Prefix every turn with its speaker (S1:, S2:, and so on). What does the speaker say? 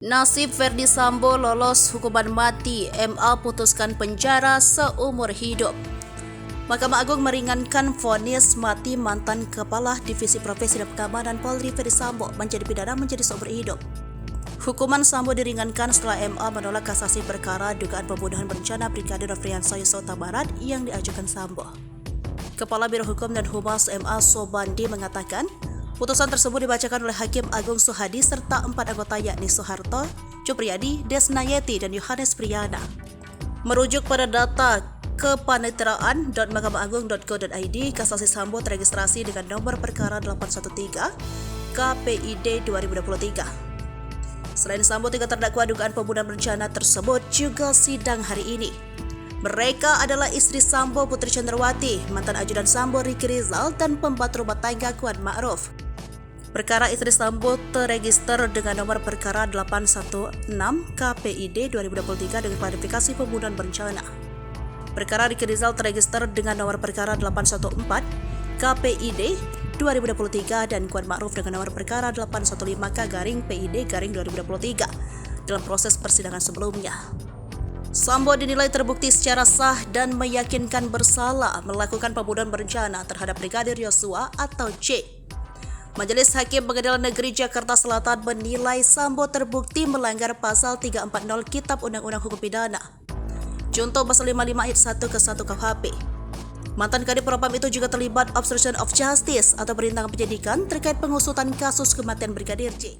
S1: Nasib Verdi Sambo lolos hukuman mati, MA putuskan penjara seumur hidup. Mahkamah Agung meringankan vonis mati mantan Kepala Divisi Profesi dan Pengamanan Polri Verdi Sambo menjadi pidana menjadi seumur hidup. Hukuman Sambo diringankan setelah MA menolak kasasi perkara dugaan pembunuhan berencana Brigadir Nofriansah Yosua Barat yang diajukan Sambo. Kepala Biro Hukum dan Humas MA Sobandi mengatakan, putusan tersebut dibacakan oleh Hakim Agung Suhadi serta 4 anggota yakni Soeharto, Cupriyadi, Desnayeti, dan Yohanes Priyana. Merujuk pada data kepaniteraan.mahkamaagung.go.id, kasasi Sambo teregistrasi dengan nomor perkara 813 KPID 2023. Selain Sambo, 3 terdakwa dugaan pembunuhan berencana tersebut juga sidang hari ini. Mereka adalah istri Sambo Putri Chandrawati, mantan ajudan Sambo Ricky Rizal, dan pembantu rumah tangga Kuat Ma'ruf. Perkara istri Sambo terregister dengan nomor perkara 816 KPID 2023 dengan klarifikasi pembunuhan berencana. Perkara Ricky Rizal terregister dengan nomor perkara 814 KPID 2023 dan Kuat Ma'ruf dengan nomor perkara 815-PID-2023 dalam proses persidangan sebelumnya. Sambo dinilai terbukti secara sah dan meyakinkan bersalah melakukan pembunuhan berencana terhadap Brigadir Yosua atau J. Majelis Hakim Pengadilan Negeri Jakarta Selatan menilai Sambo terbukti melanggar pasal 340 Kitab Undang-Undang Hukum Pidana. Contoh pasal 55 ayat 1 ke 1 KUHP. Mantan Kadif Propam itu juga terlibat obstruction of justice atau perintangan penyidikan terkait pengusutan kasus kematian Brigadir J.